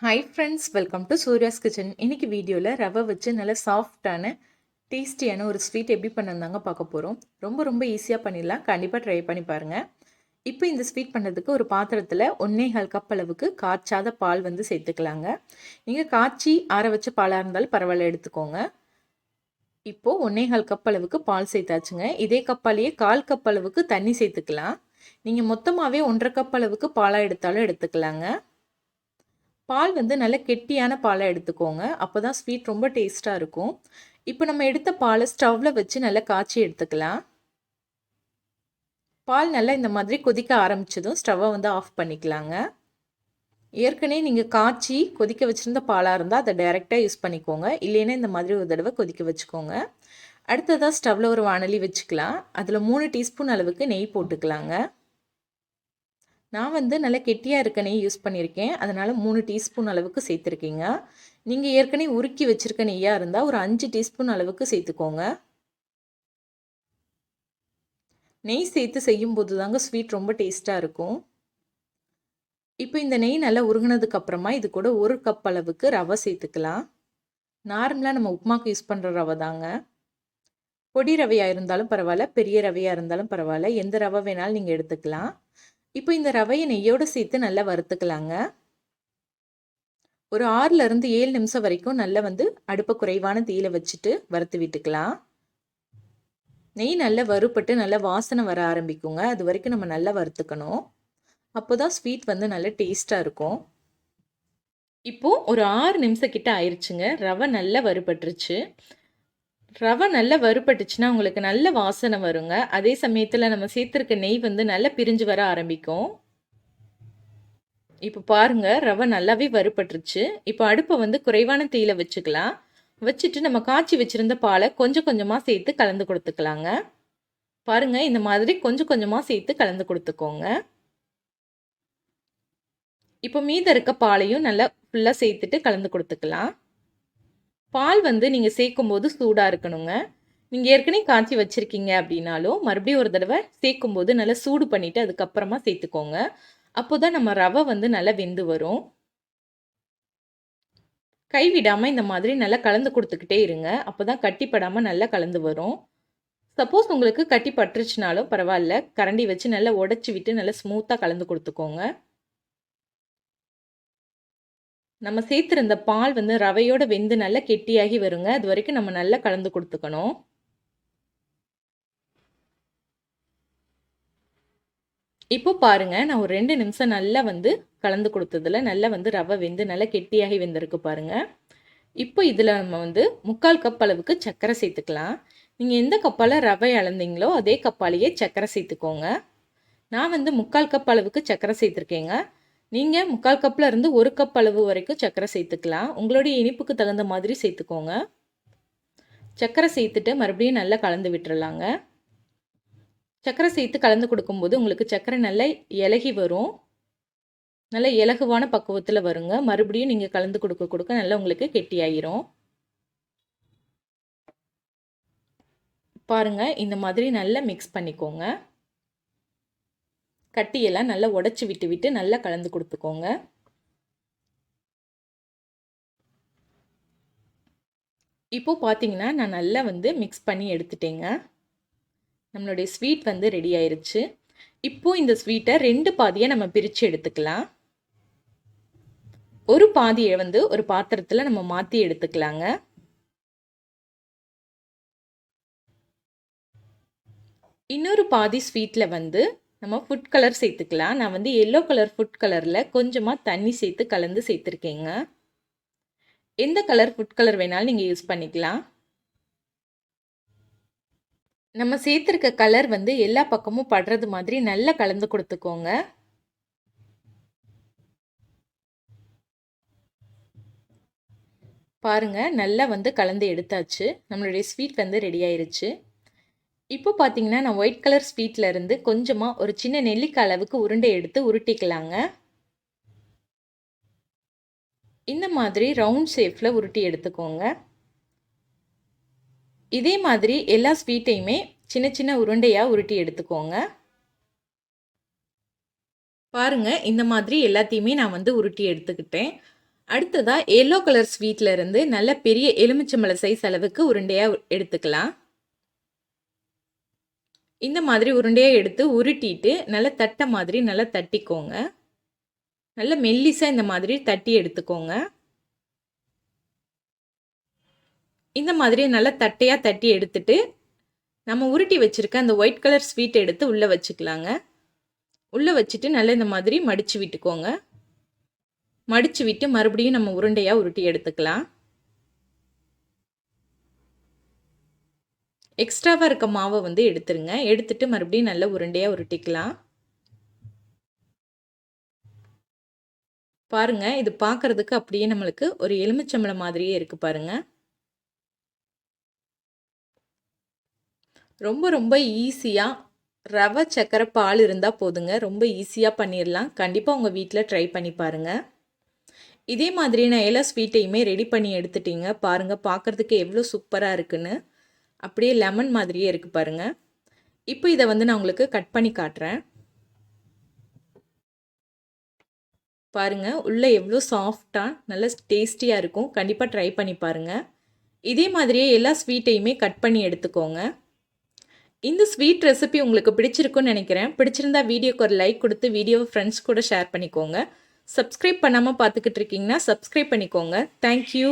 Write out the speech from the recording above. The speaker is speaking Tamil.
Hi friends, welcome to Surya's kitchen. இன்னைக்கு வீடியோவில் ரவை வச்சு நல்ல சாஃப்டான டேஸ்டியான ஒரு ஸ்வீட் எப்படி பண்ணதாங்க பார்க்க போகிறோம். ரொம்ப ரொம்ப ஈஸியாக பண்ணிடலாம். கண்டிப்பாக ட்ரை பண்ணி பாருங்கள். இப்போ இந்த ஸ்வீட் பண்ணுறதுக்கு ஒரு பாத்திரத்தில் 1.25 கப் அளவுக்கு காய்ச்சாத பால் வந்து சேர்த்துக்கலாங்க. நீங்கள் காய்ச்சி ஆற வச்ச பாலாக இருந்தாலும் பரவாயில்ல, எடுத்துக்கோங்க. இப்போது 1.25 கப் அளவுக்கு பால் சேர்த்தாச்சுங்க. இதே கப்பாலேயே 1/4 கப் அளவுக்கு தண்ணி சேர்த்துக்கலாம். நீங்கள் மொத்தமாகவே 1.5 கப் அளவுக்கு பாலாக எடுத்தாலும் எடுத்துக்கலாங்க. பால் வந்து நல்ல கெட்டியான பாலை எடுத்துக்கோங்க. அப்போ தான் ஸ்வீட் ரொம்ப டேஸ்ட்டாக இருக்கும். இப்போ நம்ம எடுத்த பாலை ஸ்டவ்வில் வச்சு நல்லா காய்ச்சி எடுத்துக்கலாம். பால் நல்லா இந்த மாதிரி கொதிக்க ஆரம்பித்ததும் ஸ்டவ்வை வந்து ஆஃப் பண்ணிக்கலாங்க. ஏற்கனவே நீங்கள் காய்ச்சி கொதிக்க வச்சுருந்த பாலாக இருந்தால் அதை டைரெக்டாக யூஸ் பண்ணிக்கோங்க. இல்லைன்னா இந்த மாதிரி ஒரு தடவை கொதிக்க வச்சுக்கோங்க. அடுத்ததாக ஸ்டவ்வில் ஒரு வாணலி வச்சுக்கலாம். அதில் 3 டீஸ்பூன் அளவுக்கு நெய் போட்டுக்கலாங்க. நான் வந்து நல்லா கெட்டியாக இருக்க நெய் யூஸ் பண்ணியிருக்கேன். அதனால் 3 டீஸ்பூன் அளவுக்கு சேர்த்துருக்கீங்க. நீங்கள் ஏற்கனவே உருக்கி வச்சுருக்க நெய்யாக இருந்தால் ஒரு 5 டீஸ்பூன் அளவுக்கு சேர்த்துக்கோங்க. நெய் சேர்த்து செய்யும்போது தாங்க ஸ்வீட் ரொம்ப டேஸ்ட்டாக இருக்கும். இப்போ இந்த நெய் நல்லா உருகினதுக்கு அப்புறமா இது கூட 1 கப் அளவுக்கு ரவை சேர்த்துக்கலாம். நார்மலாக நம்ம உப்புமாக்கு யூஸ் பண்ணுற ரவை தாங்க. பொடி ரவையாக இருந்தாலும் பரவாயில்ல, பெரிய ரவையாக இருந்தாலும் பரவாயில்ல, எந்த ரவை வேணாலும் நீங்கள் எடுத்துக்கலாம். இப்போ இந்த ரவையை நெய்யோடு சேர்த்து நல்லா வறுத்துக்கலாங்க. ஒரு 6லேருந்து 7 நிமிஷம் வரைக்கும் நல்லா வந்து அடுப்பை குறைவான தீயில வச்சுட்டு வறுத்து விட்டுக்கலாம். நெய் நல்லா வறுப்பட்டு நல்லா வாசனை வர ஆரம்பிக்குங்க. அது வரைக்கும் நம்ம நல்லா வறுத்துக்கணும். அப்போ தான் ஸ்வீட் வந்து நல்ல டேஸ்ட்டாக இருக்கும். இப்போது ஒரு 6 நிமிஷம் கிட்ட ஆயிடுச்சுங்க. ரவை நல்லா வறுபட்டுருச்சு. ரவை நல்லா வறுபட்டுச்சுன்னா உங்களுக்கு நல்ல வாசனை வருங்க. அதே சமயத்தில் நம்ம சேர்த்துருக்க நெய் வந்து நல்லா பிரிஞ்சு வர ஆரம்பிக்கும். இப்போ பாருங்கள், ரவை நல்லாவே வறுபட்டுருச்சு. இப்போ அடுப்பை வந்து குறைவான தீயில வச்சுக்கலாம். வச்சுட்டு நம்ம காய்ச்சி வச்சுருந்த பாலை கொஞ்சம் கொஞ்சமாக சேர்த்து கலந்து கொடுத்துக்கலாங்க. பாருங்கள், இந்த மாதிரி கொஞ்சம் கொஞ்சமாக சேர்த்து கலந்து கொடுத்துக்கோங்க. இப்போ மீத இருக்க பாலையும் நல்லா ஃபுல்லாக சேர்த்துட்டு கலந்து கொடுத்துக்கலாம். பால் வந்து நீங்கள் சேர்க்கும்போது சூடாக இருக்கணுங்க. நீங்கள் ஏற்கனவே காய்ச்சி வச்சுருக்கீங்க அப்படின்னாலும் மறுபடியும் ஒரு தடவை சேர்க்கும்போது நல்லா சூடு பண்ணிவிட்டு அதுக்கப்புறமா சேர்த்துக்கோங்க. அப்போ தான் நம்ம ரவை வந்து நல்லா வெந்து வரும். கைவிடாமல் இந்த மாதிரி நல்லா கலந்து கொடுத்துக்கிட்டே இருங்க. அப்போ தான் கட்டிப்படாமல் நல்லா கலந்து வரும். சப்போஸ் உங்களுக்கு கட்டி பட்டுருச்சுனாலும் பரவாயில்ல, கரண்டி வச்சு நல்லா உடச்சி விட்டு நல்லா ஸ்மூத்தாக கலந்து கொடுத்துக்கோங்க. நம்ம சேர்த்துருந்த பால் வந்து ரவையோட வெந்து நல்லா கெட்டியாகி வருங்க. அது வரைக்கும் நம்ம நல்லா கலந்து கொடுத்துக்கணும். இப்போ பாருங்க, நான் ஒரு 2 நிமிஷம் நல்லா வந்து கலந்து கொடுத்ததுல நல்லா வந்து ரவை வெந்து நல்லா கெட்டியாகி வெந்திருக்கு பாருங்க. இப்போ இதில் நம்ம வந்து 3/4 கப் அளவுக்கு சர்க்கரை சேர்த்துக்கலாம். நீங்கள் எந்த கப்பால் ரவை அளந்தீங்களோ அதே கப்பாலேயே சர்க்கரை சேர்த்துக்கோங்க. நான் வந்து 3/4 கப் அளவுக்கு சர்க்கரை சேர்த்துருக்கேங்க. நீங்கள் 3/4 கப்பில் இருந்து 1 கப் அளவு வரைக்கும் சர்க்கரை சேர்த்துக்கலாம். உங்களுடைய இனிப்புக்கு தகுந்த மாதிரி சேர்த்துக்கோங்க. சர்க்கரை சேர்த்துட்டு மறுபடியும் நல்லா கலந்து விட்டுறலாங்க. சர்க்கரை சேர்த்து கலந்து கொடுக்கும்போது உங்களுக்கு சர்க்கரை நல்லா இலகி வரும். நல்ல இலகுவான பக்குவத்தில் வருங்க. மறுபடியும் நீங்கள் கலந்து கொடுக்க கொடுக்க நல்லா உங்களுக்கு கெட்டியாயிரும். பாருங்கள், இந்த மாதிரி நல்லா மிக்ஸ் பண்ணிக்கோங்க. கட்டியெல்லாம் நல்லா உடச்சி விட்டு விட்டு நல்லா கலந்து கொடுத்துக்கோங்க. இப்போது பார்த்தீங்கன்னா நான் நல்லா வந்து மிக்ஸ் பண்ணி எடுத்துட்டேங்க. நம்மளுடைய ஸ்வீட் வந்து ரெடி ஆயிருச்சு. இப்போது இந்த ஸ்வீட்டை 2 பாதியாக நம்ம பிரித்து எடுத்துக்கலாம். ஒரு பாதியை வந்து ஒரு பாத்திரத்தில் நம்ம மாற்றி எடுத்துக்கலாங்க. இன்னொரு பாதி ஸ்வீட்டில் வந்து நம்ம ஃபுட் கலர் சேர்த்துக்கலாம். நான் வந்து எல்லோ கலர் ஃபுட் கலரில் கொஞ்சமாக தண்ணி சேர்த்து கலந்து சேர்த்துருக்கேங்க. எந்த கலர் ஃபுட் கலர் வேணாலும் நீங்கள் யூஸ் பண்ணிக்கலாம். நம்ம சேர்த்துருக்க கலர் வந்து எல்லா பக்கமும் படுறது மாதிரி நல்லா கலந்து கொடுத்துக்கோங்க. பாருங்கள், நல்லா வந்து கலந்து எடுத்தாச்சு. நம்மளுடைய ஸ்வீட் வந்து ரெடி ஆயிருச்சு. இப்போ பார்த்தீங்கன்னா நான் ஒயிட் கலர் ஸ்வீட்டில் இருந்து கொஞ்சமாக ஒரு சின்ன நெல்லிக்காய் அளவுக்கு உருண்டை எடுத்து உருட்டிக்கலாங்க. இந்த மாதிரி ரவுண்ட் ஷேப்பில் உருட்டி எடுத்துக்கோங்க. இதே மாதிரி எல்லா ஸ்வீட்டையுமே சின்ன சின்ன உருண்டையாக உருட்டி எடுத்துக்கோங்க. பாருங்கள், இந்த மாதிரி எல்லாத்தையுமே நான் வந்து உருட்டி எடுத்துக்கிட்டேன். அடுத்ததா எல்லோ கலர் ஸ்வீட்ல இருந்து நல்ல பெரிய எலுமிச்சம்பழ சைஸ் அளவுக்கு உருண்டையா எடுத்துக்கலாம். இந்த மாதிரி உருண்டையா எடுத்து உருட்டிட்டு நல்ல தட்ட மாதிரி நல்லா தட்டிக்கோங்க. நல்ல மெல்லிசா இந்த மாதிரி தட்டி எடுத்துக்கோங்க. இந்த மாதிரி நல்லா தட்டையா தட்டி எடுத்துட்டு நம்ம உருட்டி வச்சிருக்க அந்த ஒயிட் கலர் ஸ்வீட் எடுத்து உள்ள வச்சுக்கலாங்க. உள்ள வச்சுட்டு நல்லா இந்த மாதிரி மடிச்சு விட்டுக்கோங்க. மடிச்சு விட்டு மறுபடியும் நம்ம உருண்டையா உருட்டி எடுத்துக்கலாம். எக்ஸ்ட்ராவா இருக்க மாவை வந்து எடுத்துருங்க. எடுத்துட்டு மறுபடியும் நல்ல உருண்டையா உருட்டிக்கலாம். பாருங்க, இது பார்க்கறதுக்கு அப்படியே நம்மளுக்கு ஒரு எலுமிச்சம்பழம் மாதிரியே இருக்கு பாருங்க. ரொம்ப ரொம்ப ஈஸியா ரவை சர்க்கரை பால் இருந்தால் போதுங்க. ரொம்ப ஈஸியாக பண்ணிடலாம். கண்டிப்பாக உங்கள் வீட்டில் ட்ரை பண்ணி பாருங்கள். இதே மாதிரி நான் எல்லா ஸ்வீட்டையுமே ரெடி பண்ணி எடுத்துட்டீங்க. பாருங்கள், பார்க்குறதுக்கு எவ்வளோ சூப்பராக இருக்குன்னு. அப்படியே லெமன் மாதிரியே இருக்குது பாருங்கள். இப்போ இதை வந்து நான் உங்களுக்கு கட் பண்ணி காட்டுறேன். பாருங்கள், உள்ளே எவ்வளோ சாஃப்டாக நல்ல டேஸ்டியாக இருக்கும். கண்டிப்பாக ட்ரை பண்ணி பாருங்கள். இதே மாதிரியே எல்லா ஸ்வீட்டையுமே கட் பண்ணி எடுத்துக்கோங்க. இந்த ஸ்வீட் ரெசிபி உங்களுக்கு பிடிச்சிருக்குன்னு நினைக்கிறேன். பிடிச்சிருந்தா வீடியோக்கு ஒரு லைக் கொடுத்து வீடியோவை ஃப்ரெண்ட்ஸ் கூட ஷேர் பண்ணிக்கோங்க. சப்ஸ்கிரைப் பண்ணாமல் பார்த்துக்கிட்டு இருக்கீங்கன்னா சப்ஸ்கிரைப் பண்ணிக்கோங்க. தேங்க்யூ.